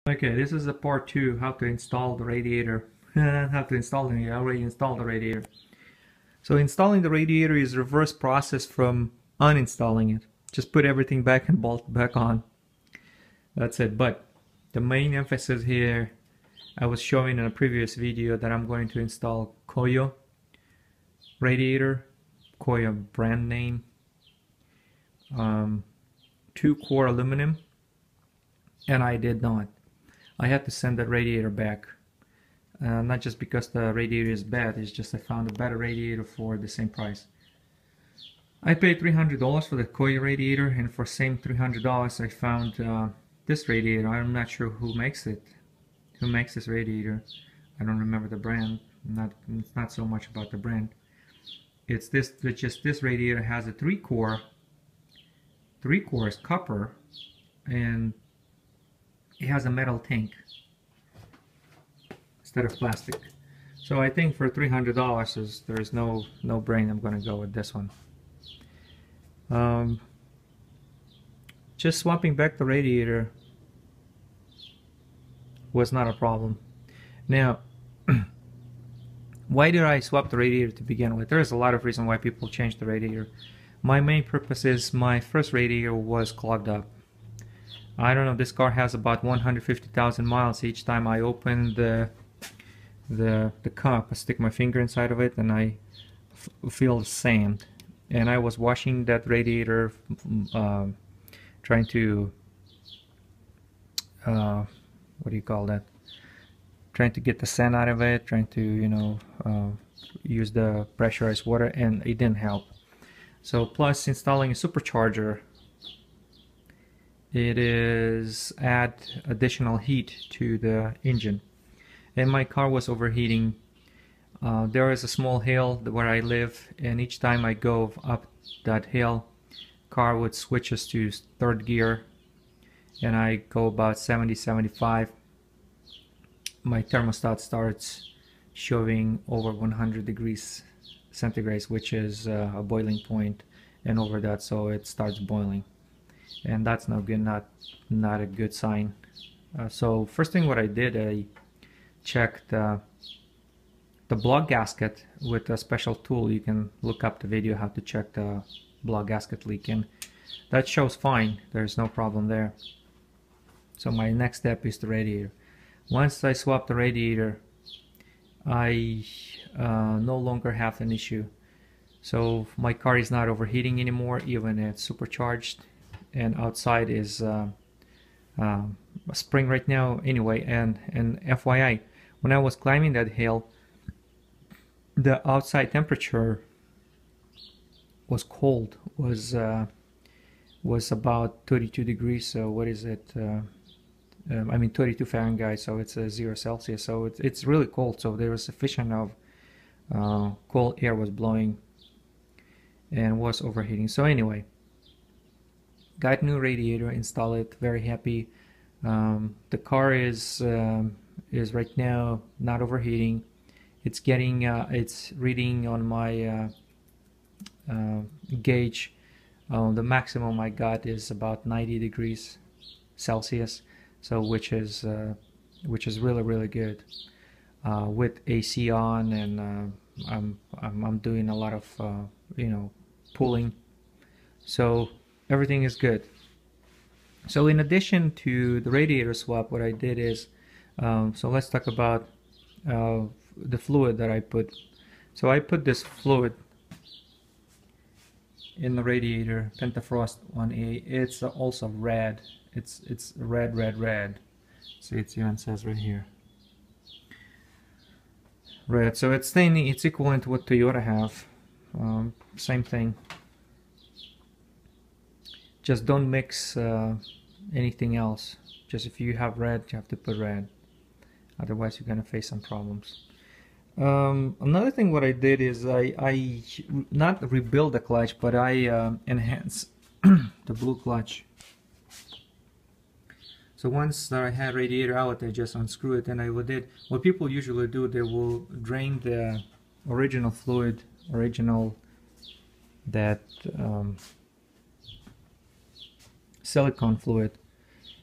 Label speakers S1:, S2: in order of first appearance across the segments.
S1: Okay, this is the part 2, how to install the radiator. How to install it, I already installed the radiator. So installing the radiator is reverse process from uninstalling it. Just put everything back and bolt back on. That's it. But the main emphasis here, I was showing in a previous video that I'm going to install Koyo radiator, Koyo brand name, 2-core aluminum, and I did not. I had to send that radiator back. Not just because the radiator is bad, it's just I found a better radiator for the same price. I paid $300 for the Koyo radiator, and for same $300 I found this radiator. I'm not sure who makes it. Who makes this radiator? I don't remember the brand. It's not so much about the brand. It's just this radiator has a 3-core is copper, and it has a metal tank instead of plastic. So I think for $300 there's no brain I'm gonna go with this one. Just swapping back the radiator was not a problem. Now why did I swap the radiator to begin with? There's a lot of reasons why people change the radiator. My main purpose is my first radiator was clogged up. I don't know, this car has about 150,000 miles. Each time I open the cup, I stick my finger inside of it and I feel the sand. And I was washing that radiator, trying to what do you call that? Trying to get the sand out of it, trying to, you know, use the pressurized water, and it didn't help. So plus installing a supercharger, it is add additional heat to the engine, and my car was overheating. There is a small hill where I live, and each time I go up that hill, car would switches to 3rd gear, and I go about 70-75. My thermostat starts showing over 100 degrees centigrade, which is a boiling point, and over that, so it starts boiling, and that's not good, not a good sign. So first thing what I did, I checked the block gasket with a special tool. You can look up the video how to check the block gasket leak, and that shows fine, there's no problem there. So my next step is the radiator. Once I swap the radiator, I no longer have an issue. So my car is not overheating anymore, even it's supercharged, and outside is a spring right now anyway. And FYI, when I was climbing that hill, the outside temperature was cold, was about 32 degrees. So what is it? I mean 32 Fahrenheit, so it's 0 Celsius, so it's really cold. So there was sufficient of cold air was blowing and was overheating. So anyway, got new radiator, install it, very happy. The car is right now not overheating. It's getting it's reading on my gauge. The maximum I got is about 90 degrees Celsius. So which is really good with AC on, and I'm doing a lot of you know, pulling, so everything is good. So in addition to the radiator swap, what I did is so let's talk about the fluid that I put. So I put this fluid in the radiator, Pentafrost 1A. It's also red. It's red. See, it even says right here, red. So it's staining. It's equivalent to what Toyota have. Same thing. Just don't mix anything else. Just if you have red, you have to put red. Otherwise, you're gonna face some problems. Another thing what I did is I not rebuild the clutch, but I enhance the blue clutch. So once that I had radiator out, I just unscrew it, and what people usually do, they will drain the original fluid, that silicone fluid,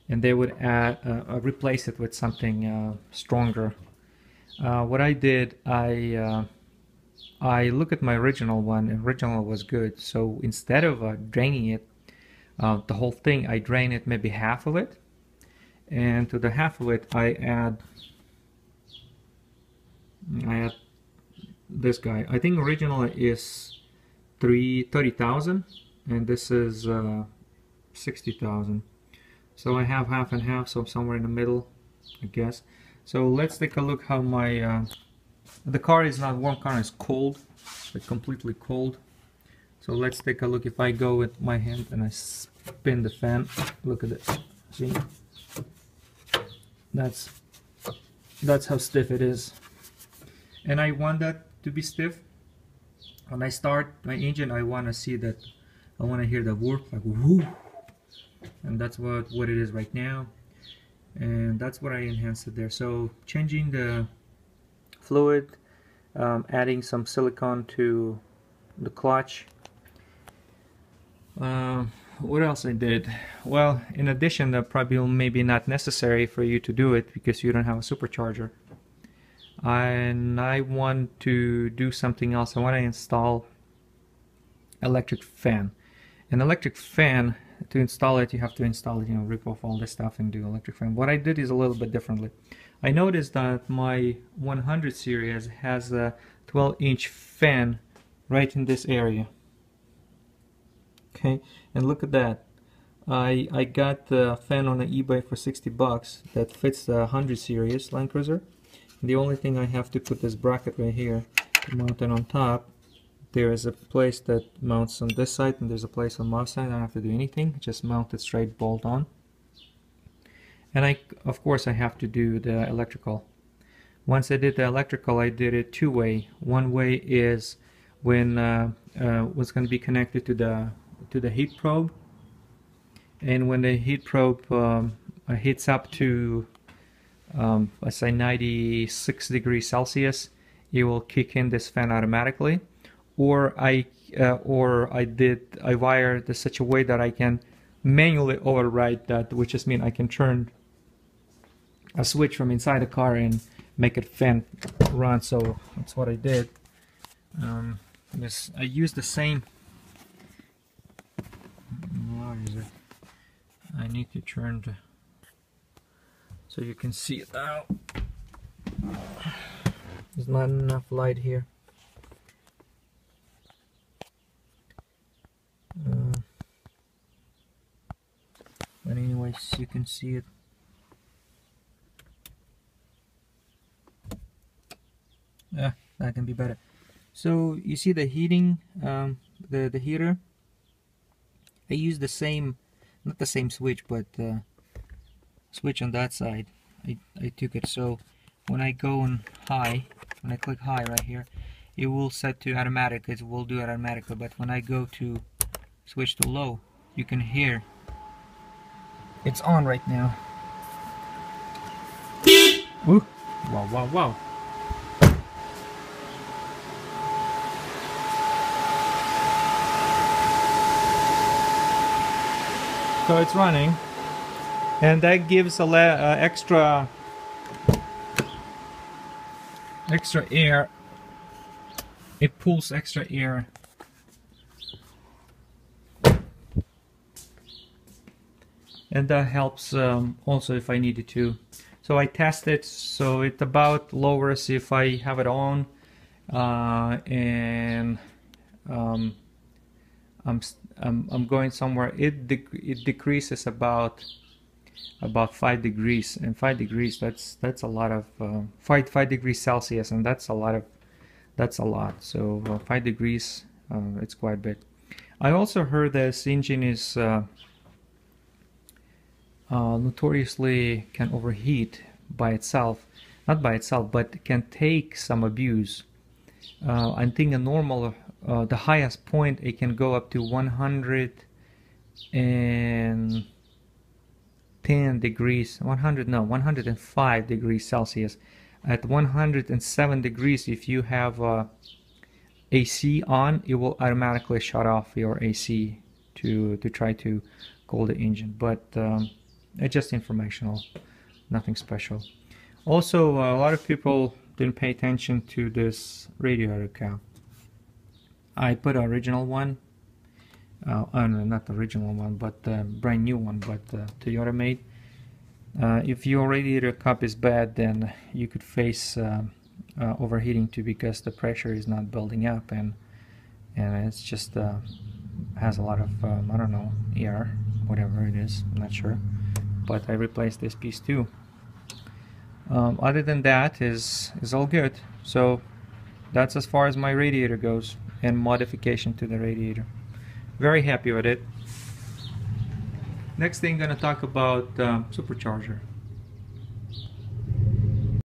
S1: and they would replace it with something stronger. What I did, I look at my original one, and original was good. So instead of draining it, the whole thing, I drain it, maybe half of it, and to the half of it I add this guy. I think original is 30,000 and this is 60,000. So I have half and half, so somewhere in the middle, I guess. So let's take a look how my the car is not warm car, it's cold, it's completely cold. So let's take a look. If I go with my hand and I spin the fan, look at it. See, that's how stiff it is, and I want that to be stiff. When I start my engine, I want to see that, I want to hear the whoop, like whoo, and that's what it is right now, and that's what I enhanced it there. So changing the fluid, adding some silicone to the clutch. What else I did? Well, in addition, that probably maybe not necessary for you to do it because you don't have a supercharger. And I want to do something else. I want to install electric fan. An electric fan, to install it, you have to install it, you know, rip off all this stuff and do electric fan. What I did is a little bit differently. I noticed that my 100 series has a 12-inch fan right in this area. Okay, and look at that. I got the fan on the eBay for 60 bucks that fits the 100 series Land Cruiser. The only thing I have to put this bracket right here to mount it on top. There is a place that mounts on this side and there's a place on my side. I don't have to do anything, just mount it straight, bolt on. And of course I have to do the electrical. Once I did the electrical, I did it two way. One way is when was going to be connected to the heat probe, and when the heat probe heats up to let's say 96 degrees Celsius, it will kick in this fan automatically. Or I wired this such a way that I can manually override that, which just means I can turn a switch from inside the car and make it fan run. So that's what I did. I used the same. Where is it? I need to turn the, so you can see it now. There's not enough light here. But anyways, you can see it. Yeah, that can be better. So you see the heating, the heater. I use the same, not the same switch, but switch on that side. I took it, so when I go on high, when I click high right here, it will set to automatic. It will do it automatically. But when I go to switch to low, you can hear it's on right now. Woo! Wow! Wow! Wow! So it's running, and that gives a extra air. It pulls extra air. And that helps also if I needed to. So I tested, so it about lowers if I have it on, and I'm going somewhere. It decreases about 5 degrees, and 5 degrees that's a lot of 5 degrees Celsius, and that's a lot. So 5 degrees, it's quite a bit. I also heard this engine is notoriously can overheat by itself, not by itself, but can take some abuse. I think a normal, the highest point, it can go up to 110 degrees, 105 degrees Celsius. At 107 degrees, if you have AC on, it will automatically shut off your AC to try to cool the engine. But It's just informational, nothing special. Also, a lot of people didn't pay attention to this radiator cap. I put an original one, no, not the original one, but the brand new one, but Toyota made. If your radiator cup is bad, then you could face overheating too, because the pressure is not building up, and it's just has a lot of I don't know, air, whatever it is, I'm not sure. But I replaced this piece too. Other than that, is all good. So that's as far as my radiator goes, and modification to the radiator. Very happy with it. Next thing, gonna talk about supercharger.